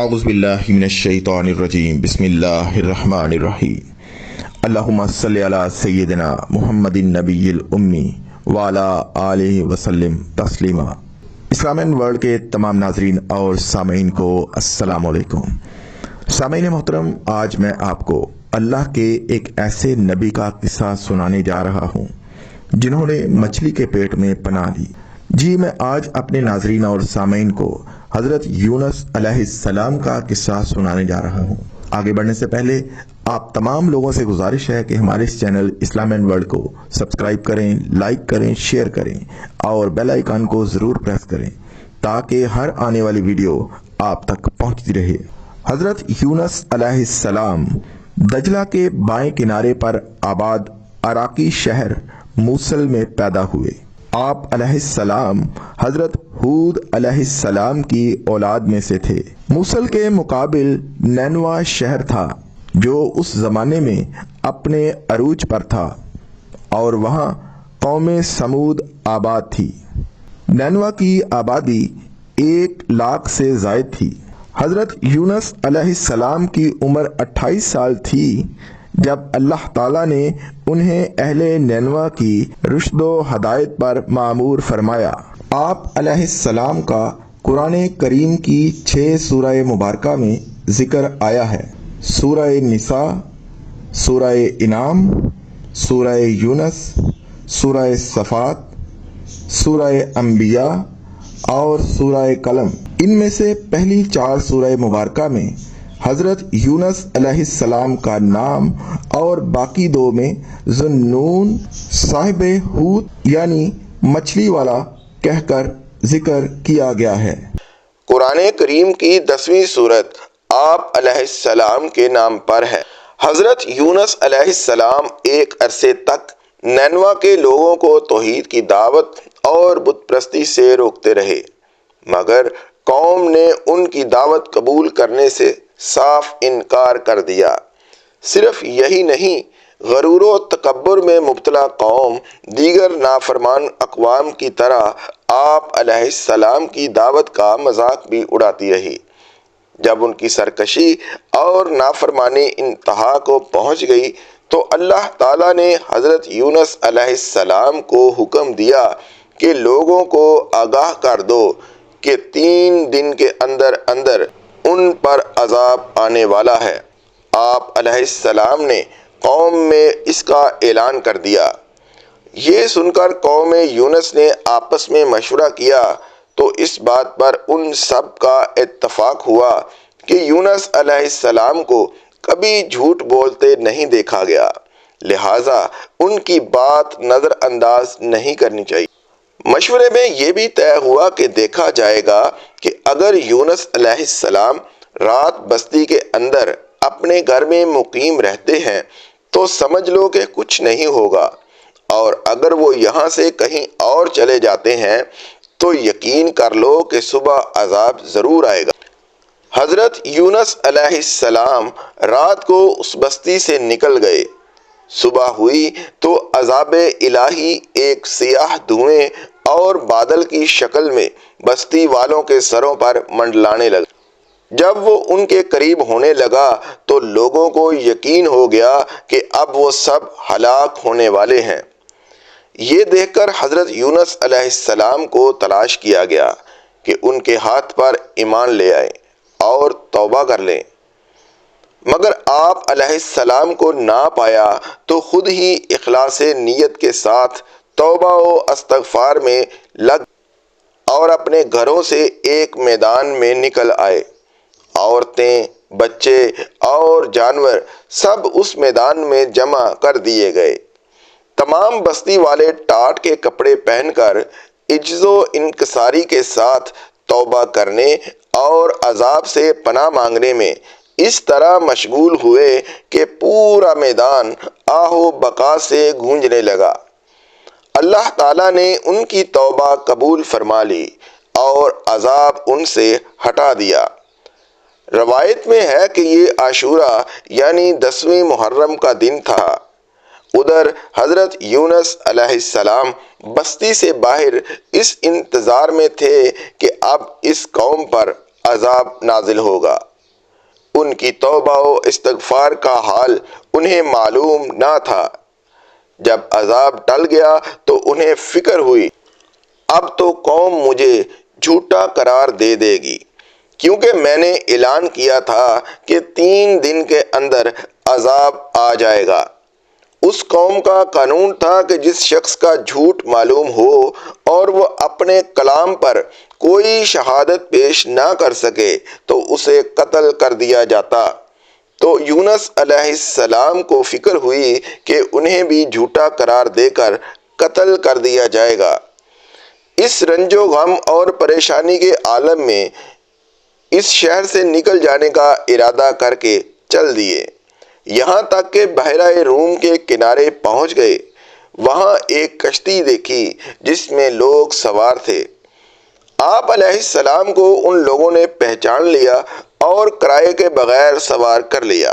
اعوذ باللہ من الشیطان الرجیم بسم اللہ الرحمن الرحیم اللہم صلی علی سیدنا محمد النبی الامی وعلی آلہ وسلم تسلیما۔ اسلامین ورلڈ کے تمام ناظرین اور سامعین کو السلام علیکم۔ سامعین محترم، آج میں آپ کو اللہ کے ایک ایسے نبی کا قصہ سنانے جا رہا ہوں جنہوں نے مچھلی کے پیٹ میں پناہ لی۔ جی، میں آج اپنے ناظرین اور سامعین کو حضرت یونس علیہ السلام کا قصہ سنانے جا رہا ہوں۔ آگے بڑھنے سے پہلے آپ تمام لوگوں سے گزارش ہے کہ ہمارے اس چینل اسلامین ورلڈ کو سبسکرائب کریں، لائک کریں، شیئر کریں اور بیل آئیکن کو ضرور پریس کریں تاکہ ہر آنے والی ویڈیو آپ تک پہنچتی رہے۔ حضرت یونس علیہ السلام دجلہ کے بائیں کنارے پر آباد عراقی شہر موصل میں پیدا ہوئے۔ آپ علیہ السلام حضرت ہود علیہ السلام کی اولاد میں سے تھے۔ موصل کے مقابل نینوا شہر تھا جو اس زمانے میں اپنے عروج پر تھا اور وہاں قوم سمود آباد تھی۔ نینوا کی آبادی 1,00,000 سے زائد تھی۔ حضرت یونس علیہ السلام کی عمر 28 سال تھی جب اللہ تعالیٰ نے انہیں اہل نینوا کی رشد و ہدایت پر مأمور فرمایا۔ آپ علیہ السلام کا قرآن کریم کی 6 سورہ مبارکہ میں ذکر آیا ہے۔ سورہ نساء، سورہ انعام، سورہ یونس، سورہ صفات، سورہ انبیاء اور سورہ قلم۔ ان میں سے پہلی 4 سورہ مبارکہ میں حضرت یونس علیہ السلام کا نام اور باقی 2 میں ذو-النون صاحب حوت یعنی مچھلی والا کہہ کر ذکر کیا گیا ہے۔ قرآن کریم کی 10ویں سورت آپ علیہ السلام کے نام پر ہے۔ حضرت یونس علیہ السلام ایک عرصے تک نینوا کے لوگوں کو توحید کی دعوت اور بت پرستی سے روکتے رہے، مگر قوم نے ان کی دعوت قبول کرنے سے صاف انکار کر دیا۔ صرف یہی نہیں، غرور و تکبر میں مبتلا قوم دیگر نافرمان اقوام کی طرح آپ علیہ السلام کی دعوت کا مذاق بھی اڑاتی رہی۔ جب ان کی سرکشی اور نافرمانی انتہا کو پہنچ گئی تو اللہ تعالیٰ نے حضرت یونس علیہ السلام کو حکم دیا کہ لوگوں کو آگاہ کر دو کہ 3 دن کے اندر اندر ان پر عذاب آنے والا ہے۔ آپ علیہ السلام نے قوم میں اس کا اعلان کر دیا۔ یہ سن کر قوم یونس نے آپس میں مشورہ کیا تو اس بات پر ان سب کا اتفاق ہوا کہ یونس علیہ السلام کو کبھی جھوٹ بولتے نہیں دیکھا گیا، لہٰذا ان کی بات نظر انداز نہیں کرنی چاہیے۔ مشورے میں یہ بھی طے ہوا کہ دیکھا جائے گا کہ اگر یونس علیہ السلام رات بستی کے اندر اپنے گھر میں مقیم رہتے ہیں تو سمجھ لو کہ کچھ نہیں ہوگا، اور اگر وہ یہاں سے کہیں اور چلے جاتے ہیں تو یقین کر لو کہ صبح عذاب ضرور آئے گا۔ حضرت یونس علیہ السلام رات کو اس بستی سے نکل گئے۔ صبح ہوئی تو عذاب الہی ایک سیاہ دھوئیں اور بادل کی شکل میں بستی والوں کے سروں پر منڈلانے لگا۔ جب وہ ان کے قریب ہونے لگا تو لوگوں کو یقین ہو گیا کہ اب وہ سب ہلاک ہونے والے ہیں۔ یہ دیکھ کر حضرت یونس علیہ السلام کو تلاش کیا گیا کہ ان کے ہاتھ پر ایمان لے آئیں اور توبہ کر لیں، مگر آپ علیہ السلام کو نہ پایا تو خود ہی اخلاص نیت کے ساتھ توبہ و استغفار میں لگ اور اپنے گھروں سے ایک میدان میں نکل آئے۔ عورتیں، بچے اور جانور سب اس میدان میں جمع کر دیے گئے۔ تمام بستی والے ٹاٹ کے کپڑے پہن کر عجز و انکساری کے ساتھ توبہ کرنے اور عذاب سے پناہ مانگنے میں اس طرح مشغول ہوئے کہ پورا میدان آہ و بکا سے گونجنے لگا۔ اللہ تعالیٰ نے ان کی توبہ قبول فرما لی اور عذاب ان سے ہٹا دیا۔ روایت میں ہے کہ یہ عاشورہ یعنی 10ویں محرم کا دن تھا۔ ادھر حضرت یونس علیہ السلام بستی سے باہر اس انتظار میں تھے کہ اب اس قوم پر عذاب نازل ہوگا۔ ان کی توبہ و استغفار کا حال انہیں معلوم نہ تھا۔ جب عذاب ٹل گیا تو انہیں فکر ہوئی، اب تو قوم مجھے جھوٹا قرار دے دے گی، کیونکہ میں نے اعلان کیا تھا کہ 3 دن کے اندر عذاب آ جائے گا۔ اس قوم کا قانون تھا کہ جس شخص کا جھوٹ معلوم ہو اور وہ اپنے کلام پر کوئی شہادت پیش نہ کر سکے تو اسے قتل کر دیا جاتا۔ تو یونس علیہ السلام کو فکر ہوئی کہ انہیں بھی جھوٹا قرار دے کر قتل کر دیا جائے گا۔ اس رنج و غم اور پریشانی کے عالم میں اس شہر سے نکل جانے کا ارادہ کر کے چل دیے، یہاں تک کہ بحیرہ روم کے کنارے پہنچ گئے۔ وہاں ایک کشتی دیکھی جس میں لوگ سوار تھے۔ آپ علیہ السلام کو ان لوگوں نے پہچان لیا اور کرائے کے بغیر سوار کر لیا۔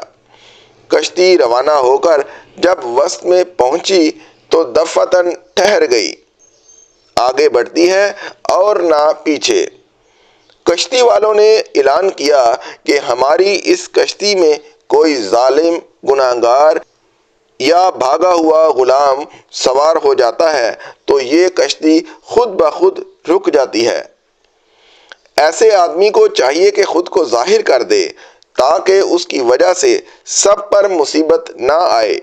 کشتی روانہ ہو کر جب وسط میں پہنچی تو دفعتاً ٹھہر گئی، آگے بڑھتی ہے اور نہ پیچھے۔ کشتی والوں نے اعلان کیا کہ ہماری اس کشتی میں کوئی ظالم، گناہگار یا بھاگا ہوا غلام سوار ہو جاتا ہے تو یہ کشتی خود بخود رک جاتی ہے۔ ایسے آدمی کو چاہیے کہ خود کو ظاہر کر دے تاکہ اس کی وجہ سے سب پر مصیبت نہ آئے۔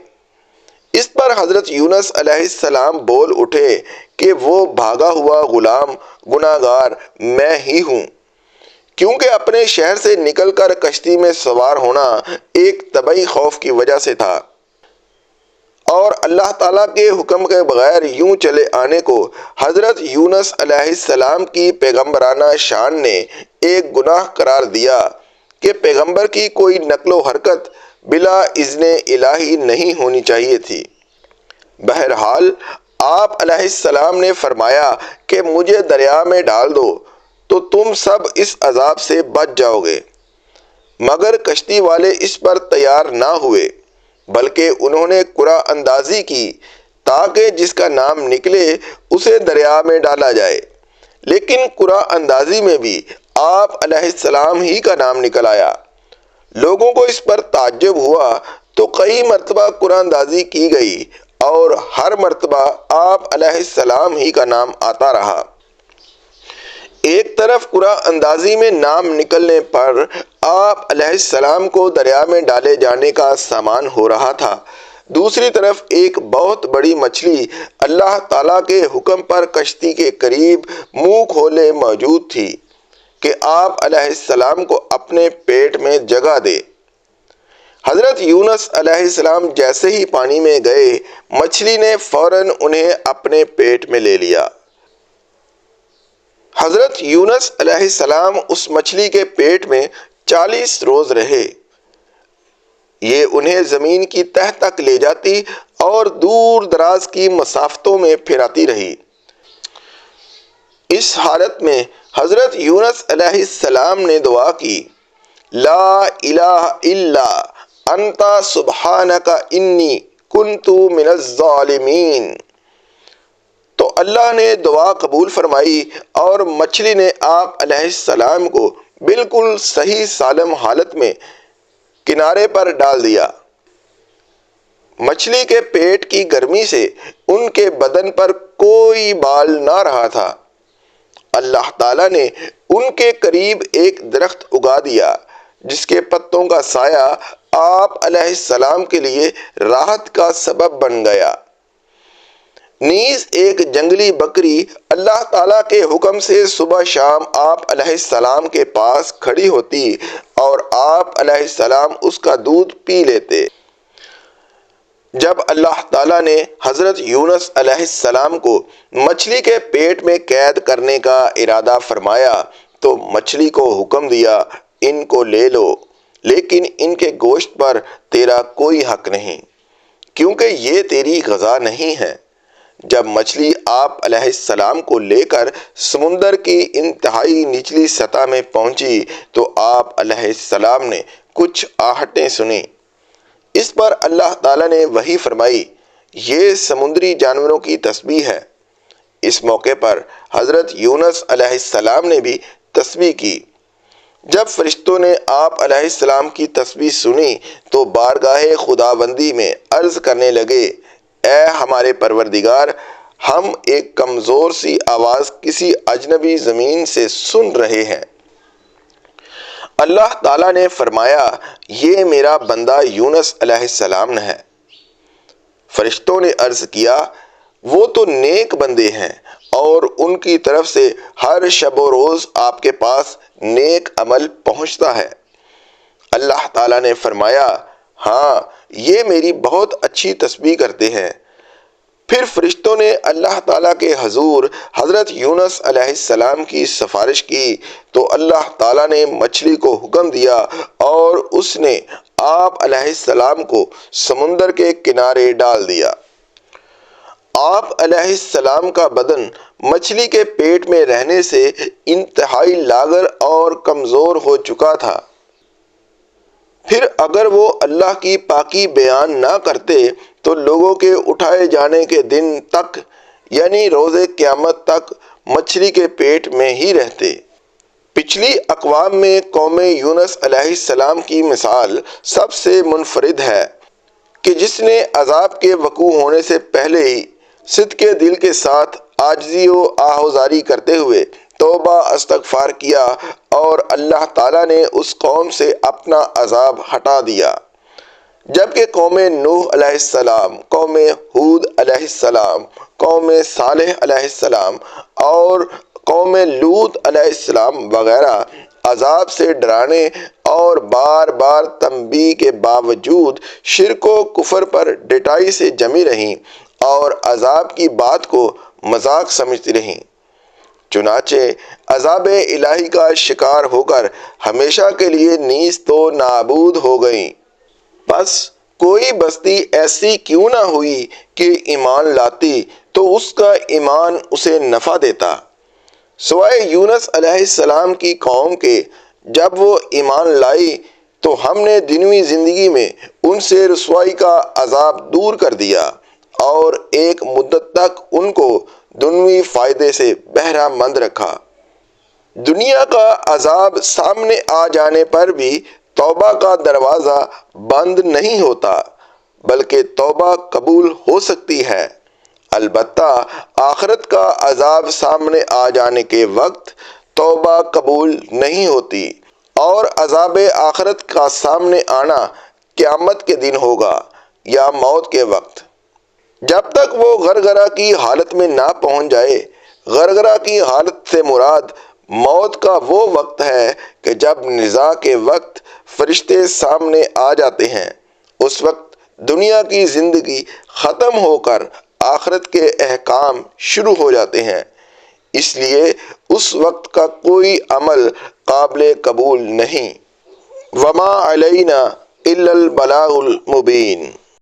اس پر حضرت یونس علیہ السلام بول اٹھے کہ وہ بھاگا ہوا غلام گناہگار میں ہی ہوں، کیونکہ اپنے شہر سے نکل کر کشتی میں سوار ہونا ایک طبعی خوف کی وجہ سے تھا، اور اللہ تعالیٰ کے حکم کے بغیر یوں چلے آنے کو حضرت یونس علیہ السلام کی پیغمبرانہ شان نے ایک گناہ قرار دیا کہ پیغمبر کی کوئی نقل و حرکت بلا اذن الہی نہیں ہونی چاہیے تھی۔ بہرحال آپ علیہ السلام نے فرمایا کہ مجھے دریا میں ڈال دو تو تم سب اس عذاب سے بچ جاؤ گے، مگر کشتی والے اس پر تیار نہ ہوئے، بلکہ انہوں نے قرعہ اندازی کی تاکہ جس کا نام نکلے اسے دریا میں ڈالا جائے، لیکن قرعہ اندازی میں بھی آپ علیہ السلام ہی کا نام نکل آیا۔ لوگوں کو اس پر تعجب ہوا تو کئی مرتبہ قرعہ اندازی کی گئی اور ہر مرتبہ آپ علیہ السلام ہی کا نام آتا رہا۔ ایک طرف قرعہ اندازی میں نام نکلنے پر آپ علیہ السلام کو دریا میں ڈالے جانے کا سامان ہو رہا تھا، دوسری طرف ایک بہت بڑی مچھلی اللہ تعالیٰ کے حکم پر کشتی کے قریب منہ کھولے موجود تھی کہ آپ علیہ السلام کو اپنے پیٹ میں جگہ دے۔ حضرت یونس علیہ السلام جیسے ہی پانی میں گئے، مچھلی نے فوراً انہیں اپنے پیٹ میں لے لیا۔ حضرت یونس علیہ السلام اس مچھلی کے پیٹ میں 40 روز رہے۔ یہ انہیں زمین کی تہہ تک لے جاتی اور دور دراز کی مسافتوں میں پھراتی رہی۔ اس حالت میں حضرت یونس علیہ السلام نے دعا کی، لا الہ الا انت سبحانک انی کنت من الظالمین۔ تو اللہ نے دعا قبول فرمائی اور مچھلی نے آپ علیہ السلام کو بالکل صحیح سالم حالت میں کنارے پر ڈال دیا۔ مچھلی کے پیٹ کی گرمی سے ان کے بدن پر کوئی بال نہ رہا تھا۔ اللہ تعالیٰ نے ان کے قریب ایک درخت اگا دیا جس کے پتوں کا سایہ آپ علیہ السلام کے لیے راحت کا سبب بن گیا۔ نیز ایک جنگلی بکری اللہ تعالیٰ کے حکم سے صبح شام آپ علیہ السلام کے پاس کھڑی ہوتی اور آپ علیہ السلام اس کا دودھ پی لیتے۔ جب اللہ تعالیٰ نے حضرت یونس علیہ السلام کو مچھلی کے پیٹ میں قید کرنے کا ارادہ فرمایا تو مچھلی کو حکم دیا، ان کو لے لو، لیکن ان کے گوشت پر تیرا کوئی حق نہیں، کیونکہ یہ تیری غذا نہیں ہے۔ جب مچھلی آپ علیہ السلام کو لے کر سمندر کی انتہائی نچلی سطح میں پہنچی تو آپ علیہ السلام نے کچھ آہٹیں سنی۔ اس پر اللہ تعالیٰ نے وحی فرمائی، یہ سمندری جانوروں کی تسبیح ہے۔ اس موقع پر حضرت یونس علیہ السلام نے بھی تسبیح کی۔ جب فرشتوں نے آپ علیہ السلام کی تسبیح سنی تو بارگاہ خداوندی میں عرض کرنے لگے، اے ہمارے پروردگار، ہم ایک کمزور سی آواز کسی اجنبی زمین سے سن رہے ہیں۔ اللہ تعالیٰ نے فرمایا، یہ میرا بندہ یونس علیہ السلام ہے۔ فرشتوں نے عرض کیا، وہ تو نیک بندے ہیں اور ان کی طرف سے ہر شب و روز آپ کے پاس نیک عمل پہنچتا ہے۔ اللہ تعالیٰ نے فرمایا، ہاں یہ میری بہت اچھی تسبیح کرتے ہیں۔ پھر فرشتوں نے اللہ تعالیٰ کے حضور حضرت یونس علیہ السلام کی سفارش کی تو اللہ تعالیٰ نے مچھلی کو حکم دیا اور اس نے آپ علیہ السلام کو سمندر کے کنارے ڈال دیا۔ آپ علیہ السلام کا بدن مچھلی کے پیٹ میں رہنے سے انتہائی لاغر اور کمزور ہو چکا تھا۔ پھر اگر وہ اللہ کی پاکی بیان نہ کرتے تو لوگوں کے اٹھائے جانے کے دن تک یعنی روز قیامت تک مچھلی کے پیٹ میں ہی رہتے۔ پچھلی اقوام میں قوم یونس علیہ السلام کی مثال سب سے منفرد ہے کہ جس نے عذاب کے وقوع ہونے سے پہلے ہی صدق دل کے ساتھ عاجزی و آہوازاری کرتے ہوئے توبہ استغفار کیا اور اللہ تعالیٰ نے اس قوم سے اپنا عذاب ہٹا دیا، جبکہ قوم نوح علیہ السلام، قوم ہود علیہ السلام، قوم صالح علیہ السلام اور قوم لوط علیہ السلام وغیرہ عذاب سے ڈرانے اور بار بار تنبیہ کے باوجود شرک و کفر پر ڈٹائی سے جمی رہیں اور عذاب کی بات کو مذاق سمجھتی رہیں۔ چنانچہ عذاب الہی کا شکار ہو کر ہمیشہ کے لیے نیست و نابود ہو گئیں۔ بس کوئی بستی ایسی کیوں نہ ہوئی کہ ایمان لاتی تو اس کا ایمان اسے نفع دیتا، سوائے یونس علیہ السلام کی قوم کے۔ جب وہ ایمان لائی تو ہم نے دنیوی زندگی میں ان سے رسوائی کا عذاب دور کر دیا اور ایک مدت تک ان کو دنیوی فائدے سے بہرہ مند رکھا۔ دنیا کا عذاب سامنے آ جانے پر بھی توبہ کا دروازہ بند نہیں ہوتا، بلکہ توبہ قبول ہو سکتی ہے۔ البتہ آخرت کا عذاب سامنے آ جانے کے وقت توبہ قبول نہیں ہوتی اور عذاب آخرت کا سامنے آنا قیامت کے دن ہوگا یا موت کے وقت۔ جب تک وہ غرغرہ کی حالت میں نہ پہنچ جائے۔ غرغرہ کی حالت سے مراد موت کا وہ وقت ہے کہ جب نزاع کے وقت فرشتے سامنے آ جاتے ہیں۔ اس وقت دنیا کی زندگی ختم ہو کر آخرت کے احکام شروع ہو جاتے ہیں، اس لیے اس وقت کا کوئی عمل قابل قبول نہیں۔ وما علینا الا البلاغ المبین۔